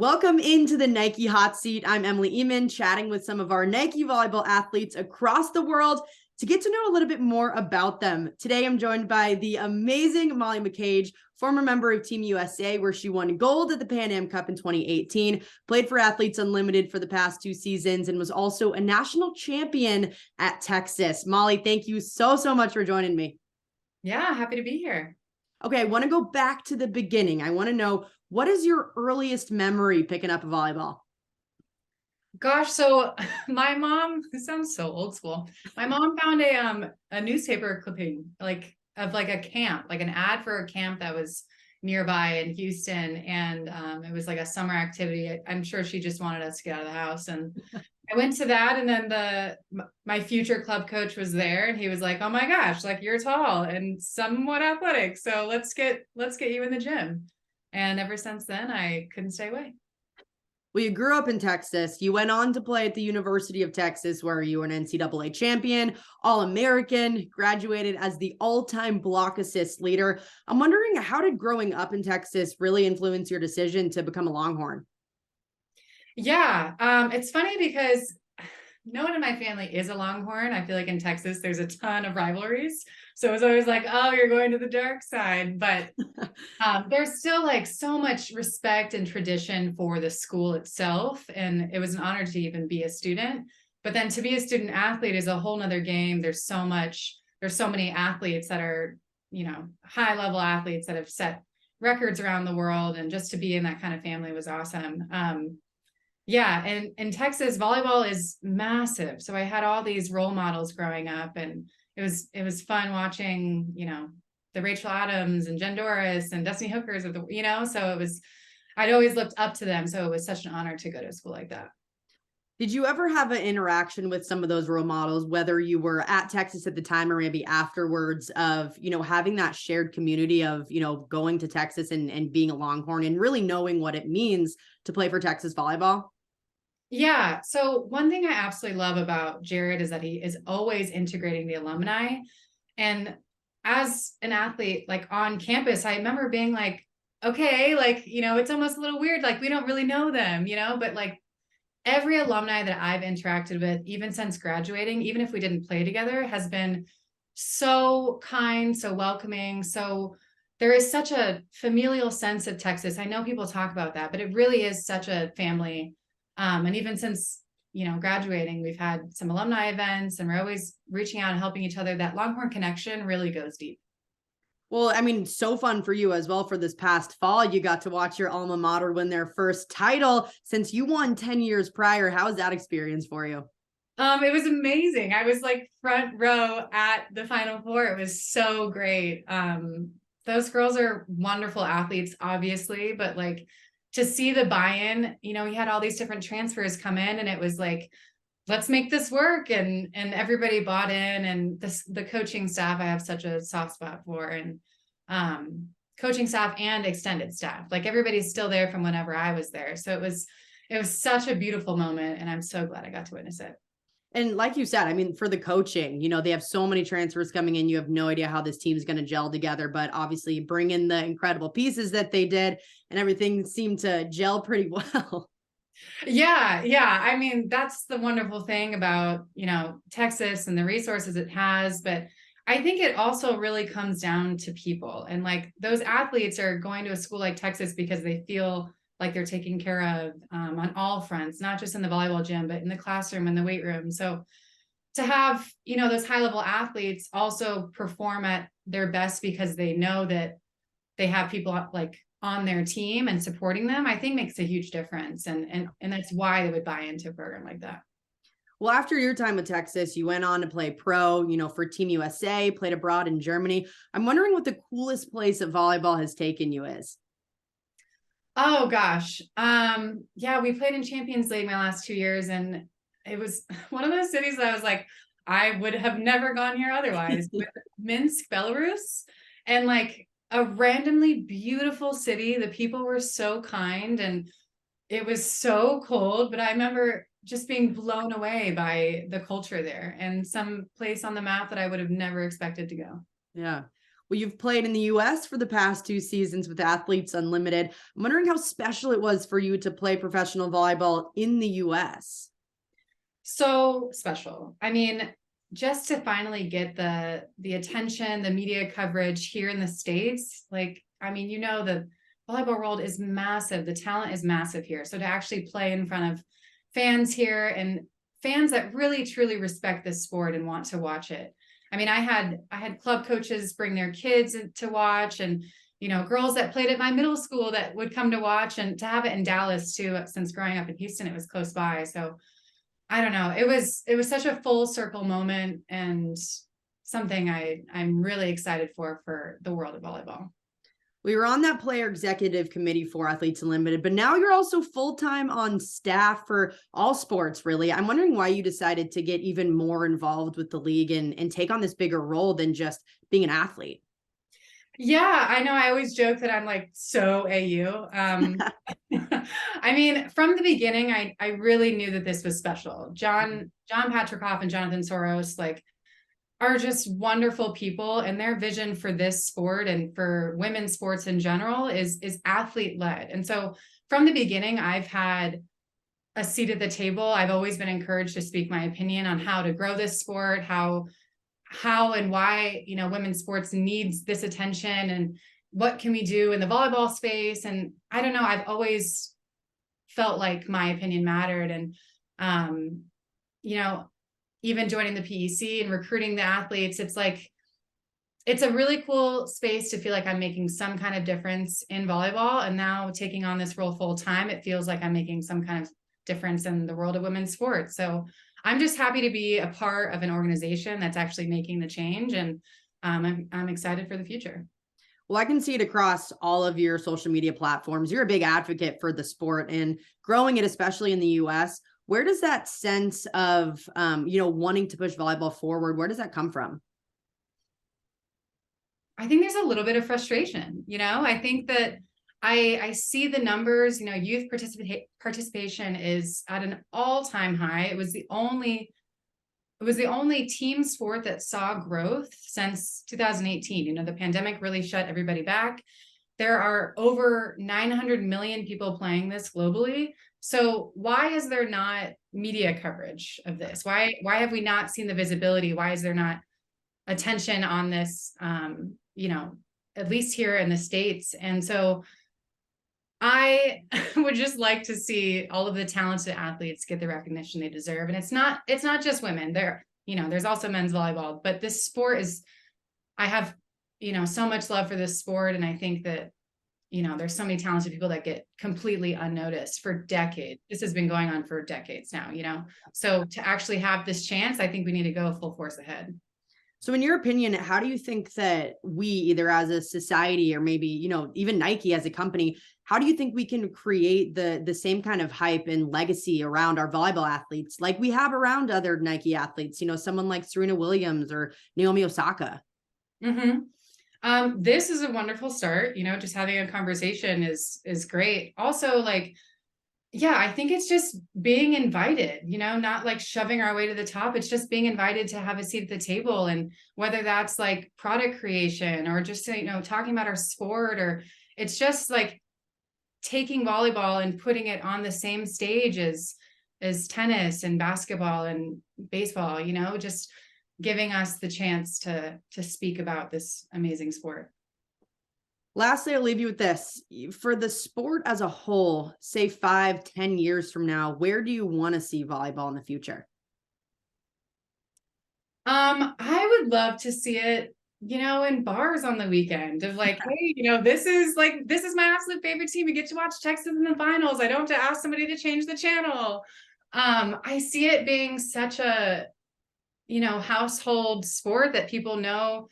Welcome into the Nike Hot Seat. I'm Emily Eman, chatting with some of our Nike volleyball athletes across the world to get to know a little bit more about them. Today, I'm joined by the amazing Molly McCage, former member of Team USA, where she won gold at the Pan Am Cup in 2018, played for Athletes Unlimited for the past 2 seasons, and was also a national champion at Texas. Molly, thank you so much for joining me. Yeah, happy to be here. Okay, I want to go back to the beginning. I want to know, what is your earliest memory picking up a volleyball? Gosh, so my mom, this sounds so old school. My mom found a newspaper clipping of a camp, like an ad for a camp that was nearby in Houston, and it was like a summer activity. I'm sure she just wanted us to get out of the house, and I went to that, and then my future club coach was there, and he was like, "Oh my gosh, like you're tall and somewhat athletic, so let's get you in the gym." And ever since then, I couldn't stay away. Well, you grew up in Texas. You went on to play at the University of Texas, where you were an NCAA champion, All-American, graduated as the all-time block assist leader. I'm wondering, how did growing up in Texas really influence your decision to become a Longhorn? Yeah, it's funny because no one in my family is a Longhorn. I feel like in Texas, there's a ton of rivalries. So it was always like, oh, you're going to the dark side. But there's still like so much respect and tradition for the school itself. And it was an honor to even be a student. But then to be a student athlete is a whole nother game. There's so many athletes that are, high level athletes that have set records around the world. And just to be in that kind of family was awesome. Yeah, and in Texas, volleyball is massive. So I had all these role models growing up, and it was fun watching, the Rachel Adams and Jen Doris and Destiny Hookers of so I'd always looked up to them. So it was such an honor to go to a school like that. Did you ever have an interaction with some of those role models, whether you were at Texas at the time or maybe afterwards, of, having that shared community of, going to Texas and being a Longhorn and really knowing what it means to play for Texas volleyball? Yeah. So one thing I absolutely love about Jared is that he is always integrating the alumni. And as an athlete, like on campus, I remember being like, okay, like, it's almost a little weird. Like we don't really know them, but like every alumni that I've interacted with, even since graduating, even if we didn't play together, has been so kind, so welcoming. So there is such a familial sense of Texas. I know people talk about that, but it really is such a family. And even since, graduating, we've had some alumni events and we're always reaching out and helping each other. That Longhorn connection really goes deep. Well, I mean, so fun for you as well. For this past fall, you got to watch your alma mater win their first title since you won 10 years prior. How was that experience for you? It was amazing. I was like front row at the Final Four. It was so great. Those girls are wonderful athletes, obviously, but like to see the buy-in, we had all these different transfers come in, and it was like, let's make this work. And everybody bought in, and the coaching staff, I have such a soft spot for, and coaching staff and extended staff, like everybody's still there from whenever I was there. So it was such a beautiful moment, and I'm so glad I got to witness it. And like you said, I mean, for the coaching, they have so many transfers coming in. You have no idea how this team is going to gel together, but obviously bring in the incredible pieces that they did, and everything seemed to gel pretty well. Yeah. I mean, that's the wonderful thing about, Texas and the resources it has. But I think it also really comes down to people. And like those athletes are going to a school like Texas because they feel like they're taken care of on all fronts, not just in the volleyball gym, but in the classroom and the weight room. So to have, those high level athletes also perform at their best because they know that they have people like on their team and supporting them, I think makes a huge difference. And that's why they would buy into a program like that. Well, after your time with Texas, you went on to play pro, for Team USA, played abroad in Germany. I'm wondering what the coolest place that volleyball has taken you is. Oh gosh. Yeah, we played in Champions League my last 2 years, and it was one of those cities that I was like, I would have never gone here otherwise. With Minsk, Belarus, and like a randomly beautiful city. The people were so kind, and it was so cold, but I remember just being blown away by the culture there, and some place on the map that I would have never expected to go. Yeah. Well, you've played in the US for the past 2 seasons with Athletes Unlimited. I'm wondering how special it was for you to play professional volleyball in the US. So special. I mean, just to finally get the attention, the media coverage here in the States, like, I mean, the volleyball world is massive. The talent is massive here. So to actually play in front of fans here and fans that really truly respect this sport and want to watch it. I mean, I had club coaches bring their kids to watch, and girls that played at my middle school that would come to watch, and to have it in Dallas too, since growing up in Houston, it was close by. So I don't know. It was such a full circle moment, and something I'm really excited for the world of volleyball. We were on that player executive committee for Athletes Unlimited, but now you're also full-time on staff for all sports, really. I'm wondering why you decided to get even more involved with the league and take on this bigger role than just being an athlete. Yeah, I know. I always joke that I'm like so AU. I mean, from the beginning, I really knew that this was special. John Patrickhoff and Jonathan Soros, like, are just wonderful people, and their vision for this sport and for women's sports in general is athlete led. And so from the beginning, I've had a seat at the table. I've always been encouraged to speak my opinion on how to grow this sport, how and why, women's sports needs this attention, and what can we do in the volleyball space. And I don't know, I've always felt like my opinion mattered. And, even joining the PEC and recruiting the athletes, it's like, it's a really cool space to feel like I'm making some kind of difference in volleyball. And now taking on this role full time, it feels like I'm making some kind of difference in the world of women's sports. So I'm just happy to be a part of an organization that's actually making the change. And I'm excited for the future. Well, I can see it across all of your social media platforms. You're a big advocate for the sport and growing it, especially in the US. Where does that sense of, wanting to push volleyball forward, where does that come from? I think there's a little bit of frustration. I think that I see the numbers, youth participation is at an all-time high. It was the only team sport that saw growth since 2018. The pandemic really shut everybody back. There are over 900 million people playing this globally. So why is there not media coverage of this? Why have we not seen the visibility? Why is there not attention on this, at least here in the States? And so I would just like to see all of the talented athletes get the recognition they deserve. And it's not just women. There's also men's volleyball, but this sport I have, so much love for this sport. And I think that, there's so many talented people that get completely unnoticed for decades. This has been going on for decades now, so to actually have this chance, I think we need to go full force ahead. So in your opinion, how do you think that we, either as a society or maybe, even Nike as a company, how do you think we can create the same kind of hype and legacy around our volleyball athletes like we have around other Nike athletes, someone like Serena Williams or Naomi Osaka? Mm-hmm. This is a wonderful start. Just having a conversation is great. Also, like, yeah, I think it's just being invited, not like shoving our way to the top. It's just being invited to have a seat at the table. And whether that's like product creation or just, talking about our sport, or it's just like taking volleyball and putting it on the same stage as tennis and basketball and baseball, just giving us the chance to speak about this amazing sport. Lastly, I'll leave you with this. For the sport as a whole, say 5-10 years from now, where do you want to see volleyball in the future? I would love to see it, in bars on the weekend of like, hey, this is my absolute favorite team. We get to watch Texas in the finals. I don't have to ask somebody to change the channel. I see it being such a, household sport that people know.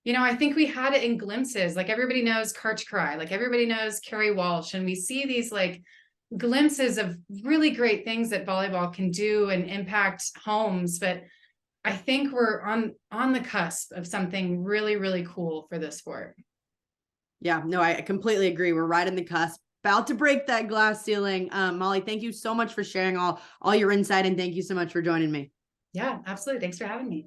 I think we had it in glimpses. Like everybody knows Karch Karai, like everybody knows Carrie Walsh, and we see these like glimpses of really great things that volleyball can do and impact homes. But I think we're on the cusp of something really, really cool for this sport. Yeah, no, I completely agree. We're right on the cusp, about to break that glass ceiling. Molly, thank you so much for sharing all your insight, and thank you so much for joining me. Yeah, absolutely. Thanks for having me.